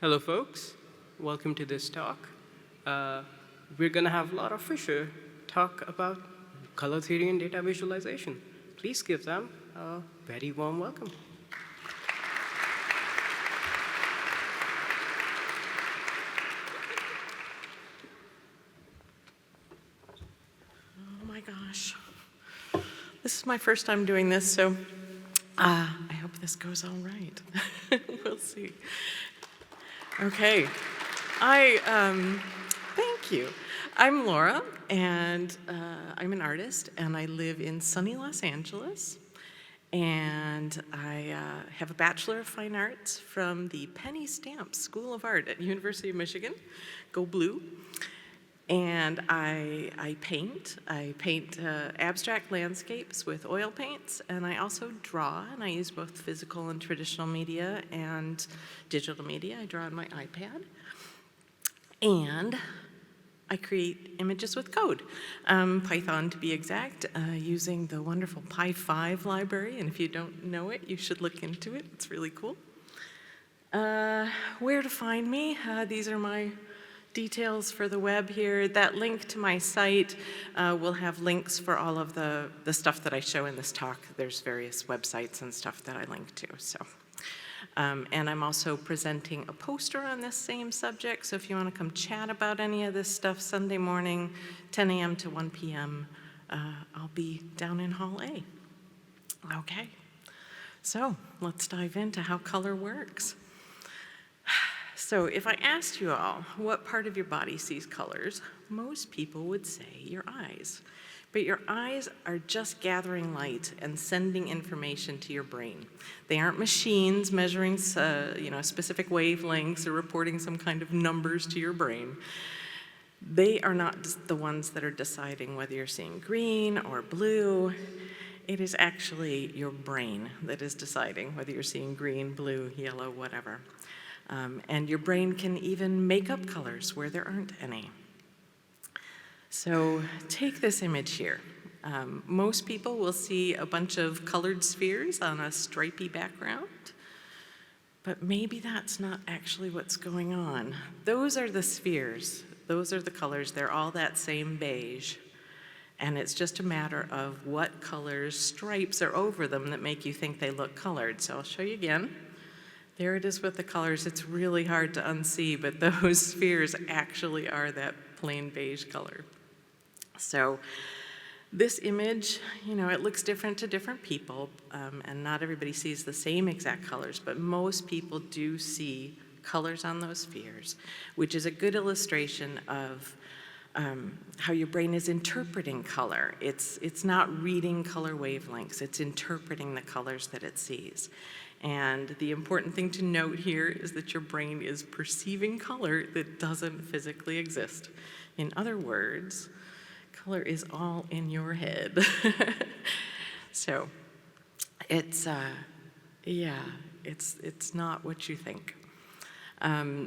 Hello, folks. Welcome to this talk. We're going to have Laura Fisher talk about color theory and data visualization. Please give them a very warm welcome. Oh my gosh. This is my first time doing this, so I hope this goes all right. We'll see. Okay. Thank you. I'm Laura, and I'm an artist, and I live in sunny Los Angeles. And I have a Bachelor of Fine Arts from the Penny Stamps School of Art at University of Michigan. Go Blue. And I paint. I paint abstract landscapes with oil paints, and I also draw, and I use both physical and traditional media and digital media. I draw on my iPad. And I create images with code, Python to be exact, using the wonderful Pi5 library, and if you don't know it, you should look into it. It's really cool. Where to find me? These are my details for the web here. That link to my site will have links for all of the stuff that I show in this talk. There's various websites and stuff that I link to. So, and I'm also presenting a poster on this same subject, so if you want to come chat about any of this stuff Sunday morning, 10 a.m. to 1 p.m., I'll be down in Hall A. Okay, so let's dive into how color works. So if I asked you all what part of your body sees colors, most people would say your eyes. But your eyes are just gathering light and sending information to your brain. They aren't machines measuring specific wavelengths or reporting some kind of numbers to your brain. They are not the ones that are deciding whether you're seeing green or blue. It is actually your brain that is deciding whether you're seeing green, blue, yellow, whatever. And your brain can even make up colors where there aren't any. So take this image here. Most people will see a bunch of colored spheres on a stripy background, but maybe that's not actually what's going on. Those are the spheres. Those are the colors. They're all that same beige. And it's just a matter of what colors stripes are over them that make you think they look colored. So I'll show you again. There it is with the colors. It's really hard to unsee, but those spheres actually are that plain beige color. So this image, it looks different to different people, and not everybody sees the same exact colors, but most people do see colors on those spheres, which is a good illustration of how your brain is interpreting color. It's not reading color wavelengths, it's interpreting the colors that it sees. And the important thing to note here is that your brain is perceiving color that doesn't physically exist. In other words, color is all in your head. So it's not what you think.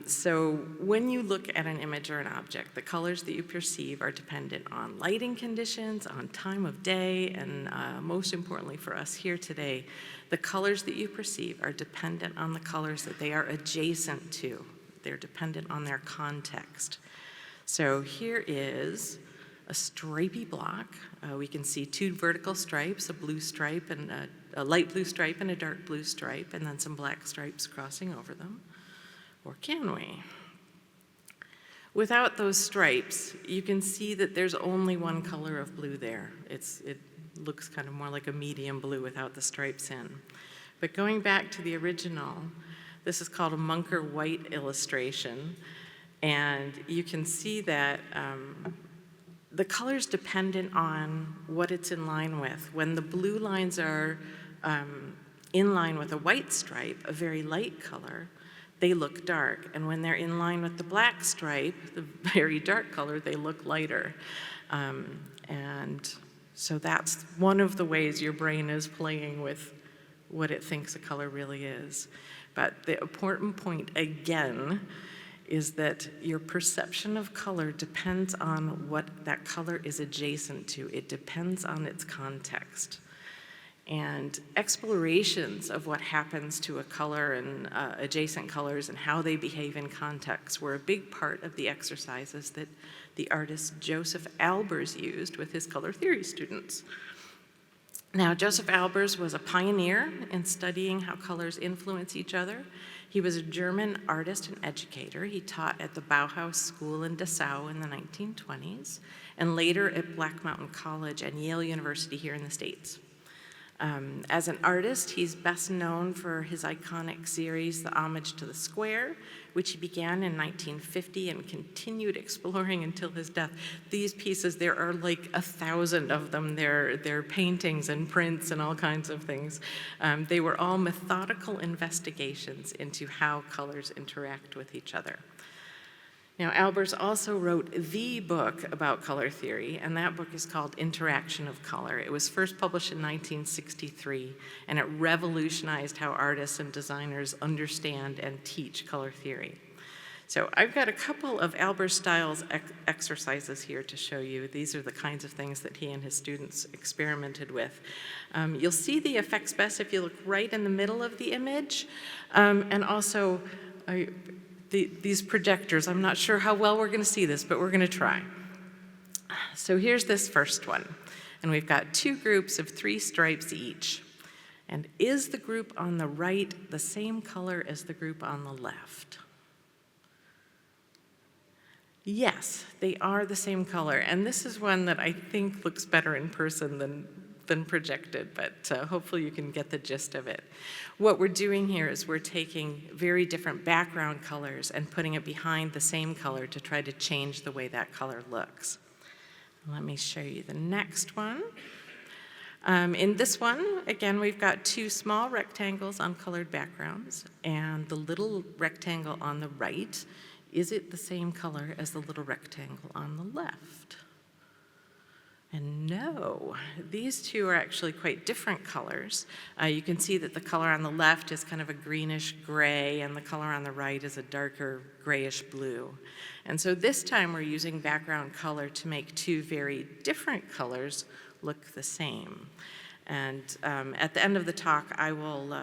So when you look at an image or an object, the colors that you perceive are dependent on lighting conditions, on time of day, and most importantly for us here today, the colors that you perceive are dependent on the colors that they are adjacent to. They're dependent on their context. So here is a stripy block. We can see two vertical stripes, a blue stripe and a light blue stripe and a dark blue stripe, and then some black stripes crossing over them. Or can we? Without those stripes, you can see that there's only one color of blue there. It looks kind of more like a medium blue without the stripes in. But going back to the original, this is called a Munker white illustration, and you can see that the color's dependent on what it's in line with. When the blue lines are in line with a white stripe, a very light color, they look dark. And when they're in line with the black stripe, the very dark color, they look lighter. And so that's one of the ways your brain is playing with what it thinks a color really is. But the important point, again, is that your perception of color depends on what that color is adjacent to. It depends on its context. And explorations of what happens to a color and adjacent colors and how they behave in context were a big part of the exercises that the artist Josef Albers used with his color theory students. Now, Josef Albers was a pioneer in studying how colors influence each other. He was a German artist and educator. He taught at the Bauhaus School in Dessau in the 1920s, and later at Black Mountain College and Yale University here in the States. As an artist, he's best known for his iconic series, The Homage to the Square, which he began in 1950 and continued exploring until his death. These pieces, there are like 1,000 of them. They're paintings and prints and all kinds of things. They were all methodical investigations into how colors interact with each other. Now, Albers also wrote the book about color theory, and that book is called Interaction of Color. It was first published in 1963, and it revolutionized how artists and designers understand and teach color theory. So I've got a couple of Albers-style exercises here to show you. These are the kinds of things that he and his students experimented with. You'll see the effects best if you look right in the middle of the image, and also, these projectors, I'm not sure how well we're going to see this, but we're going to try. So here's this first one. And we've got two groups of 3 stripes each. And is the group on the right the same color as the group on the left? Yes, they are the same color. And this is one that I think looks better in person than projected, but hopefully you can get the gist of it. What we're doing here is we're taking very different background colors and putting it behind the same color to try to change the way that color looks. Let me show you the next one. In this one, again, we've got 2 small rectangles on colored backgrounds, and the little rectangle on the right, is it the same color as the little rectangle on the left? And no, these two are actually quite different colors. You can see that the color on the left is kind of a greenish gray, and the color on the right is a darker grayish blue. And so this time we're using background color to make 2 very different colors look the same. And at the end of the talk, I will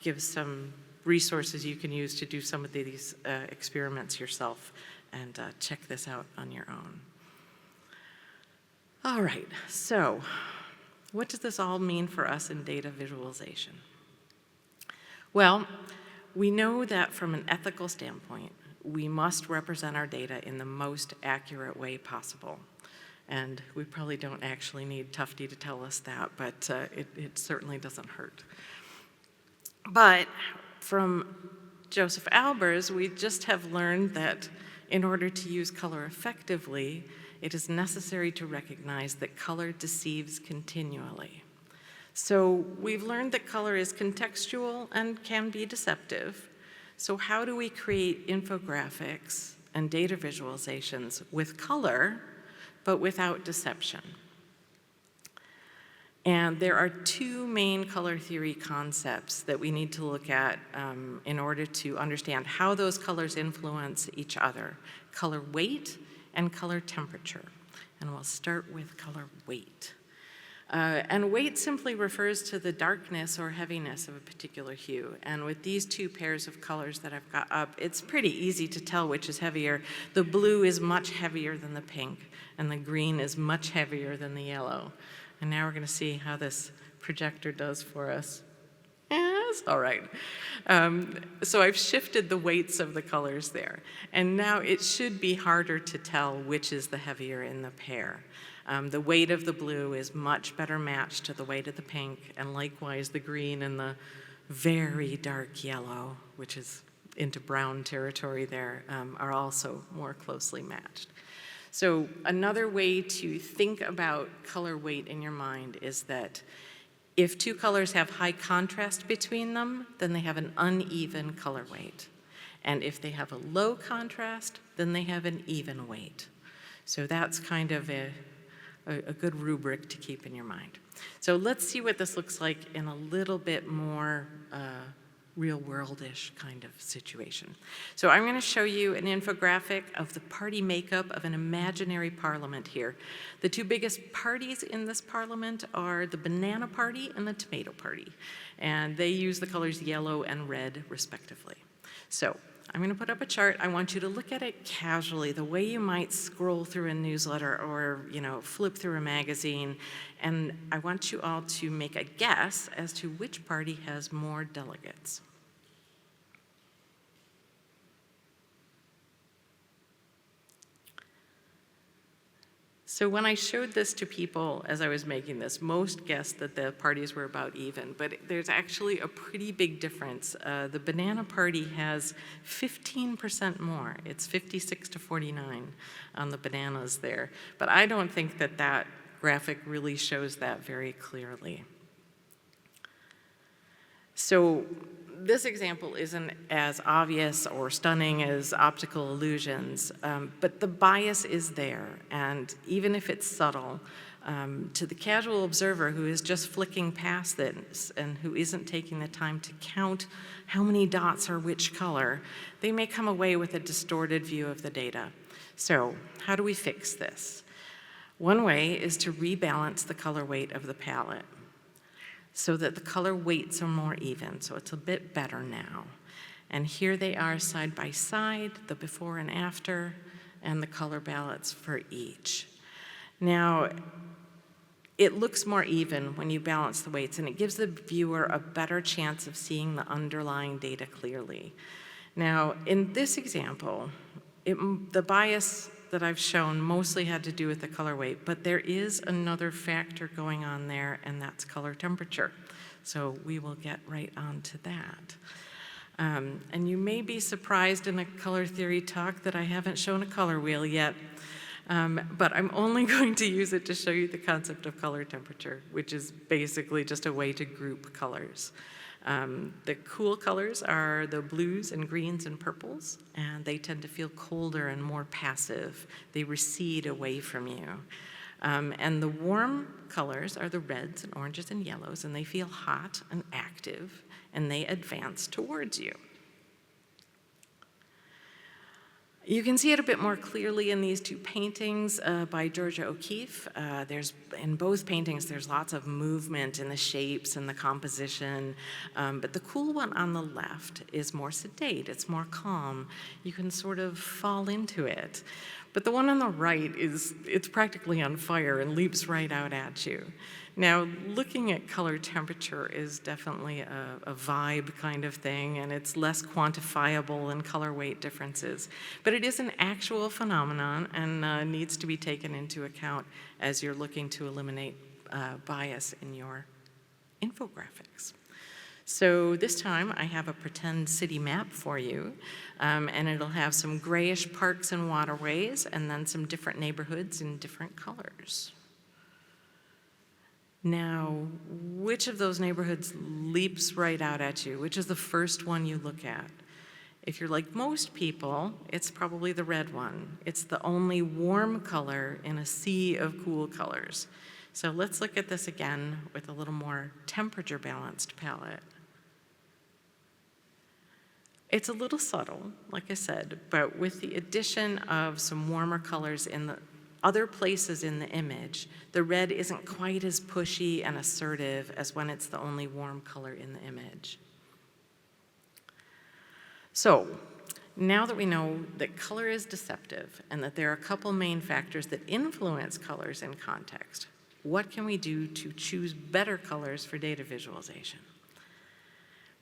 give some resources you can use to do some of these experiments yourself, and check this out on your own. All right, so what does this all mean for us in data visualization? Well, we know that from an ethical standpoint, we must represent our data in the most accurate way possible. And we probably don't actually need Tufte to tell us that, but it certainly doesn't hurt. But from Josef Albers, we just have learned that in order to use color effectively, it is necessary to recognize that color deceives continually. So we've learned that color is contextual and can be deceptive. So how do we create infographics and data visualizations with color, but without deception? And there are 2 main color theory concepts that we need to look at in order to understand how those colors influence each other: color weight and color temperature. And we'll start with color weight. And weight simply refers to the darkness or heaviness of a particular hue. And with these 2 pairs of colors that I've got up, it's pretty easy to tell which is heavier. The blue is much heavier than the pink, and the green is much heavier than the yellow. And now we're going to see how this projector does for us. Yes, all right. So I've shifted the weights of the colors there. And now it should be harder to tell which is the heavier in the pair. The weight of the blue is much better matched to the weight of the pink, and likewise the green and the very dark yellow, which is into brown territory there, are also more closely matched. So another way to think about color weight in your mind is that if 2 colors have high contrast between them, then they have an uneven color weight. And if they have a low contrast, then they have an even weight. So that's kind of a good rubric to keep in your mind. So let's see what this looks like in a little bit more real-world-ish kind of situation. So I'm going to show you an infographic of the party makeup of an imaginary parliament here. The two biggest parties in this parliament are the banana party and the tomato party, and they use the colors yellow and red respectively. So I'm going to put up a chart. I want you to look at it casually, the way you might scroll through a newsletter or, flip through a magazine. And I want you all to make a guess as to which party has more delegates. So when I showed this to people as I was making this, most guessed that the parties were about even, but there's actually a pretty big difference. The banana party has 15% more. It's 56 to 49 on the bananas there. But I don't think that that graphic really shows that very clearly. So this example isn't as obvious or stunning as optical illusions, but the bias is there, and even if it's subtle, to the casual observer who is just flicking past this and who isn't taking the time to count how many dots are which color, they may come away with a distorted view of the data. So how do we fix this? One way is to rebalance the color weight of the palette, so that the color weights are more even, so it's a bit better now. And here they are side by side, the before and after, and the color balance for each. Now, it looks more even when you balance the weights, and it gives the viewer a better chance of seeing the underlying data clearly. Now, in this example, the bias that I've shown mostly had to do with the color weight, but there is another factor going on there, and that's color temperature. So we will get right on to that. And you may be surprised in a color theory talk that I haven't shown a color wheel yet, but I'm only going to use it to show you the concept of color temperature, which is basically just a way to group colors. The cool colors are the blues and greens and purples, and they tend to feel colder and more passive. They recede away from you. And the warm colors are the reds and oranges and yellows, and they feel hot and active, and they advance towards you. You can see it a bit more clearly in these two paintings by Georgia O'Keeffe. In both paintings, there's lots of movement in the shapes and the composition, but the cool one on the left is more sedate, it's more calm. You can sort of fall into it. But the one on the right it's practically on fire and leaps right out at you. Now, looking at color temperature is definitely a vibe kind of thing, and it's less quantifiable than color weight differences. But it is an actual phenomenon and needs to be taken into account as you're looking to eliminate bias in your infographics. So this time I have a pretend city map for you, and it'll have some grayish parks and waterways, and then some different neighborhoods in different colors. Now, which of those neighborhoods leaps right out at you? Which is the first one you look at? If you're like most people, it's probably the red one. It's the only warm color in a sea of cool colors. So let's look at this again with a little more temperature balanced palette. It's a little subtle, like I said, but with the addition of some warmer colors in the other places in the image, the red isn't quite as pushy and assertive as when it's the only warm color in the image. So, now that we know that color is deceptive and that there are a couple main factors that influence colors in context, what can we do to choose better colors for data visualization?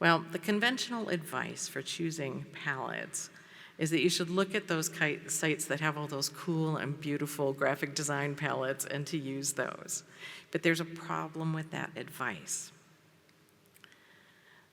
Well, the conventional advice for choosing palettes is that you should look at those sites that have all those cool and beautiful graphic design palettes and to use those. But there's a problem with that advice.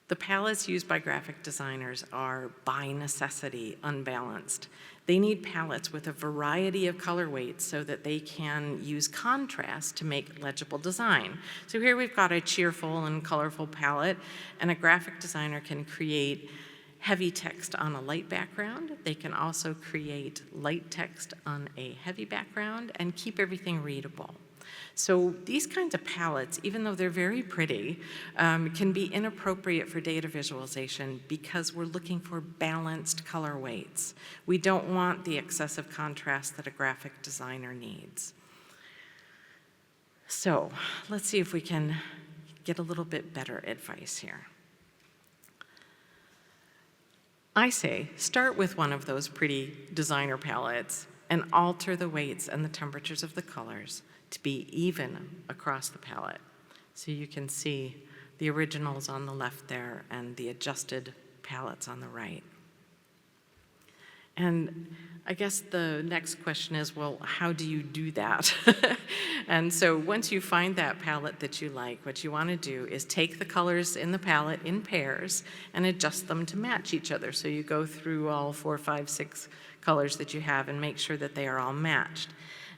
The palettes used by graphic designers are, by necessity, unbalanced. They need palettes with a variety of color weights so that they can use contrast to make legible design. So here we've got a cheerful and colorful palette, and a graphic designer can create heavy text on a light background. They can also create light text on a heavy background and keep everything readable. So these kinds of palettes, even though they're very pretty, can be inappropriate for data visualization because we're looking for balanced color weights. We don't want the excessive contrast that a graphic designer needs. So let's see if we can get a little bit better advice here. I say, start with one of those pretty designer palettes and alter the weights and the temperatures of the colors to be even across the palette. So you can see the originals on the left there and the adjusted palettes on the right. And I guess the next question is, well, how do you do that? And so once you find that palette that you like, what you want to do is take the colors in the palette in pairs and adjust them to match each other. So you go through all 4, 5, 6 colors that you have and make sure that they are all matched.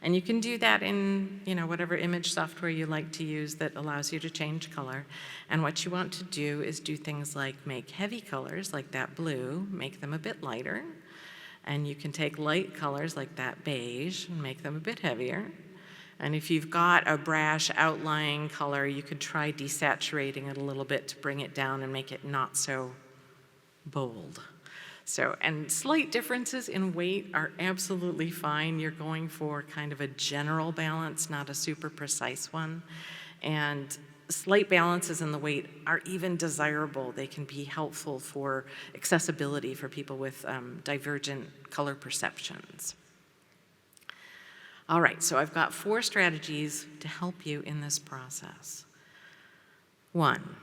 And you can do that in, whatever image software you like to use that allows you to change color. And what you want to do is do things like make heavy colors, like that blue, make them a bit lighter. And you can take light colors like that beige and make them a bit heavier. And if you've got a brash outlying color, you could try desaturating it a little bit to bring it down and make it not so bold. So, and slight differences in weight are absolutely fine. You're going for kind of a general balance, not a super precise one. And slight balances in the weight are even desirable. They can be helpful for accessibility for people with divergent color perceptions. All right, so I've got 4 strategies to help you in this process. 1,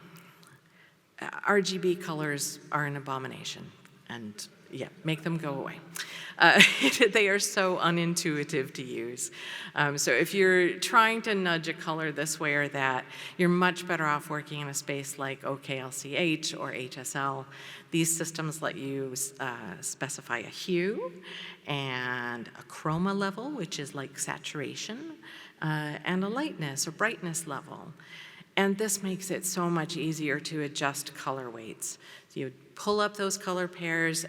RGB colors are an abomination. And yeah, make them go away. They are so unintuitive to use. So if you're trying to nudge a color this way or that, you're much better off working in a space like OKLCH or HSL. These systems let you specify a hue and a chroma level, which is like saturation, and a lightness or brightness level. And this makes it so much easier to adjust color weights. So you pull up those color pairs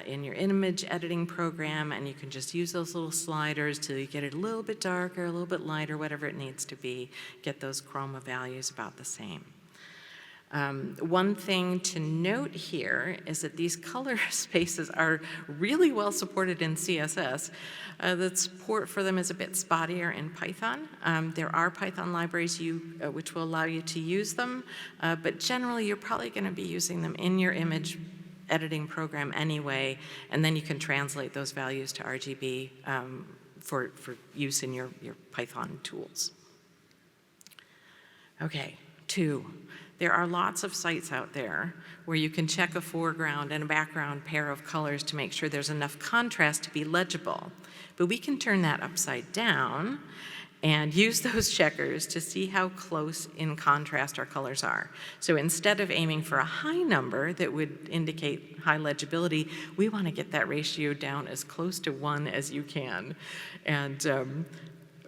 in your image editing program, and you can just use those little sliders till you get it a little bit darker, a little bit lighter, whatever it needs to be, get those chroma values about the same. One thing to note here is that these color spaces are really well supported in CSS. The support for them is a bit spottier in Python. There are Python libraries which will allow you to use them, but generally you're probably going to be using them in your image editing program anyway, and then you can translate those values to RGB for use in your Python tools. Okay, 2. There are lots of sites out there where you can check a foreground and a background pair of colors to make sure there's enough contrast to be legible. But we can turn that upside down and use those checkers to see how close in contrast our colors are. So instead of aiming for a high number that would indicate high legibility, we want to get that ratio down as close to 1 as you can. And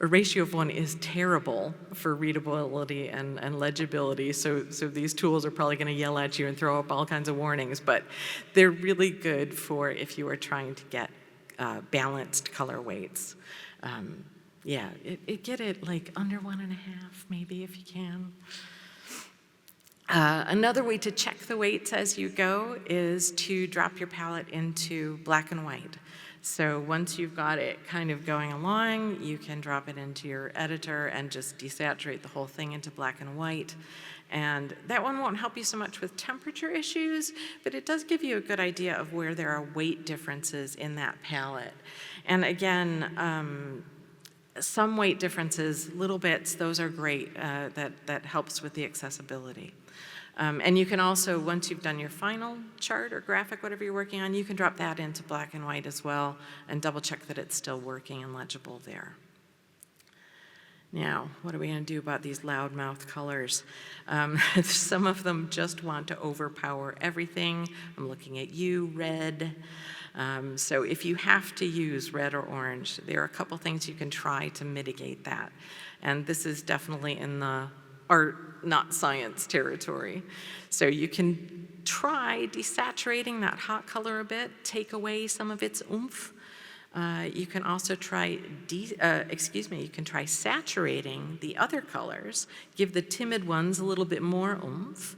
a ratio of 1 is terrible for readability and legibility, so these tools are probably going to yell at you and throw up all kinds of warnings, but they're really good for if you are trying to get balanced color weights. Yeah, get it like under 1.5 maybe if you can. Another way to check the weights as you go is to drop your palette into black and white. So once you've got it kind of going along, you can drop it into your editor and just desaturate the whole thing into black and white. And that one won't help you so much with temperature issues, but it does give you a good idea of where there are weight differences in that palette. And again, some weight differences, little bits, those are great. That helps with the accessibility. And you can also, once you've done your final chart or graphic, whatever you're working on, you can drop that into black and white as well and double check that it's still working and legible there. Now, what are we going to do about these loudmouth colors? Some of them just want to overpower everything. I'm looking at you, red. So if you have to use red or orange, there are a couple things you can try to mitigate that. And this is definitely in the art, not science territory. So you can try desaturating that hot color a bit, take away some of its oomph. You can also try, you can try saturating the other colors, give the timid ones a little bit more oomph,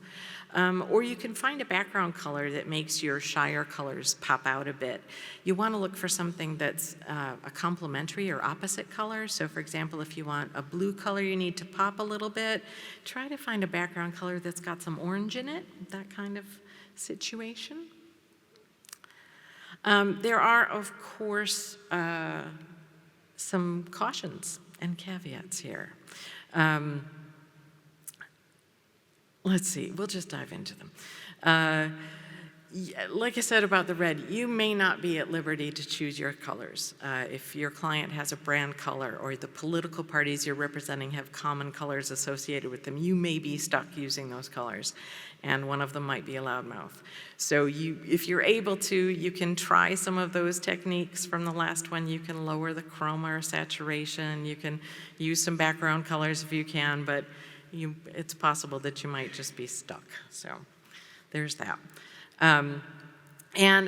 or you can find a background color that makes your shyer colors pop out a bit. You want to look for something that's a complementary or opposite color. So for example, if you want a blue color you need to pop a little bit, try to find a background color that's got some orange in it, that kind of situation. There are, of course, some cautions and caveats here. Let's see, we'll just dive into them. Like I said about the red, you may not be at liberty to choose your colors. If your client has a brand color or the political parties you're representing have common colors associated with them, you may be stuck using those colors, and one of them might be a loudmouth. So if you're able to, you can try some of those techniques from the last one. You can lower the chroma or saturation, you can use some background colors if you can, but it's possible that you might just be stuck. So there's that. And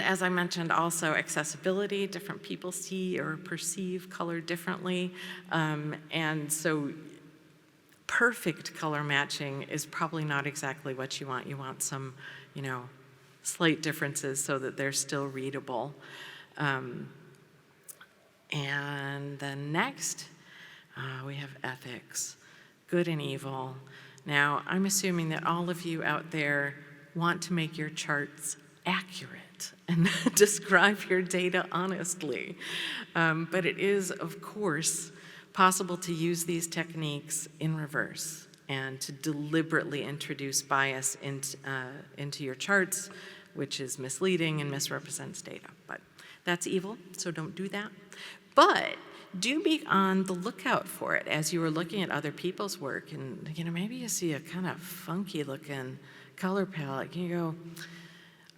as I mentioned, also accessibility. Different people see or perceive color differently. And so perfect color matching is probably not exactly what you want. You want some, slight differences so that they're still readable. And then next, we have ethics. Good and evil. Now, I'm assuming that all of you out there want to make your charts accurate and describe your data honestly. But it is, of course, possible to use these techniques in reverse and to deliberately introduce bias into your charts, which is misleading and misrepresents data. But that's evil, so don't do that. But do be on the lookout for it as you are looking at other people's work, and maybe you see a kind of funky looking color palette, and you go,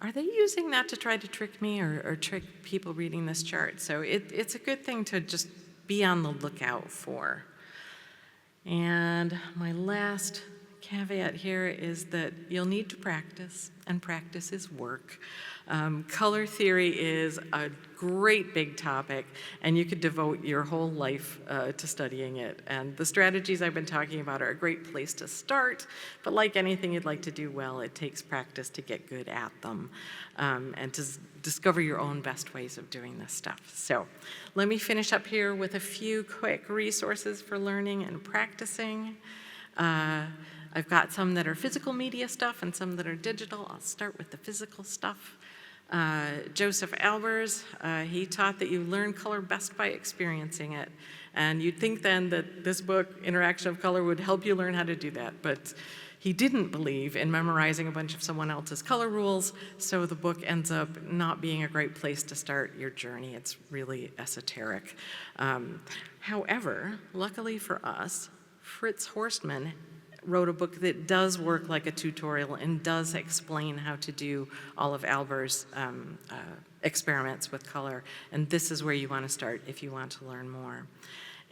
are they using that to try to trick me or trick people reading this chart? So it's a good thing to just be on the lookout for. And my last caveat here is that you'll need to practice, and practice is work. Color theory is a great big topic, and you could devote your whole life to studying it. And the strategies I've been talking about are a great place to start, but like anything you'd like to do well, it takes practice to get good at them and to discover your own best ways of doing this stuff. So let me finish up here with a few quick resources for learning and practicing. I've got some that are physical media stuff and some that are digital. I'll start with the physical stuff. Josef Albers, he taught that you learn color best by experiencing it. And you'd think then that this book, Interaction of Color, would help you learn how to do that. But he didn't believe in memorizing a bunch of someone else's color rules, so the book ends up not being a great place to start your journey. It's really esoteric. However, luckily for us, Fritz Horstmann wrote a book that does work like a tutorial and does explain how to do all of Albers' experiments with color. And this is where you want to start if you want to learn more.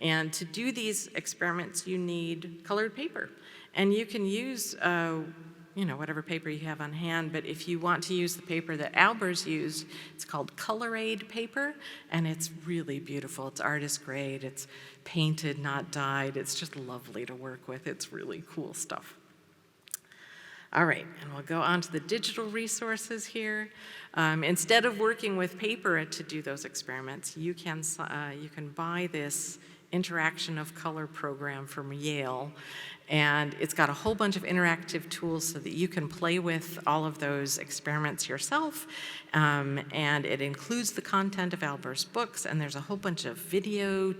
And to do these experiments, you need colored paper. And you can use whatever paper you have on hand, but if you want to use the paper that Albers used, it's called Color Aid paper, and it's really beautiful. It's artist grade, it's painted, not dyed. It's just lovely to work with. It's really cool stuff. All right, and we'll go on to the digital resources here. Instead of working with paper to do those experiments, you can buy this Interaction of Color program from Yale, and it's got a whole bunch of interactive tools so that you can play with all of those experiments yourself, and it includes the content of Albers' books, and there's a whole bunch of video,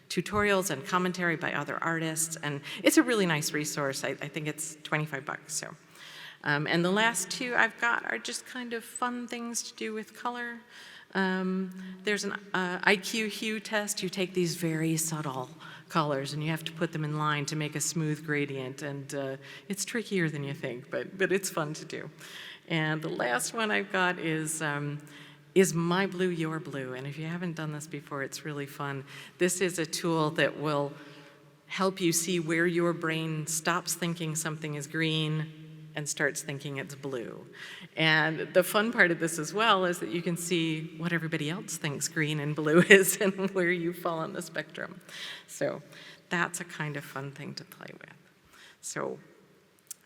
tutorials and commentary by other artists, and it's a really nice resource. I think it's $25. So, and the last two I've got are just kind of fun things to do with color. There's an IQ hue test. You take these very subtle colors and you have to put them in line to make a smooth gradient, and it's trickier than you think, but it's fun to do. And the last one I've got is My Blue, Your Blue? And if you haven't done this before, it's really fun. This is a tool that will help you see where your brain stops thinking something is green and starts thinking it's blue. And the fun part of this as well is that you can see what everybody else thinks green and blue is and where you fall on the spectrum. So that's a kind of fun thing to play with. So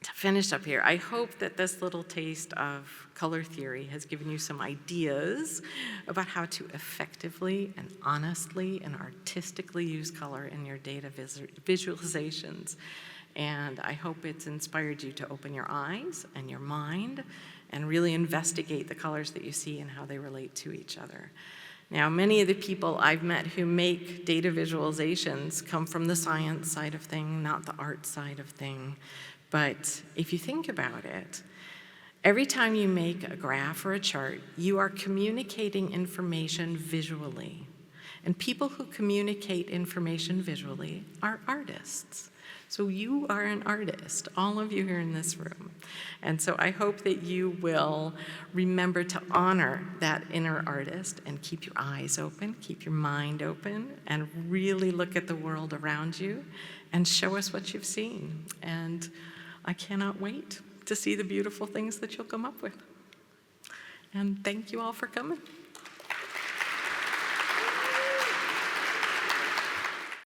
to finish up here, I hope that this little taste of color theory has given you some ideas about how to effectively and honestly and artistically use color in your data visualizations. And I hope it's inspired you to open your eyes and your mind and really investigate the colors that you see and how they relate to each other. Now, many of the people I've met who make data visualizations come from the science side of thing, not the art side of thing. But if you think about it, every time you make a graph or a chart, you are communicating information visually. And people who communicate information visually are artists. So you are an artist, all of you here in this room. And so I hope that you will remember to honor that inner artist and keep your eyes open, keep your mind open, and really look at the world around you and show us what you've seen. And I cannot wait to see the beautiful things that you'll come up with. And thank you all for coming.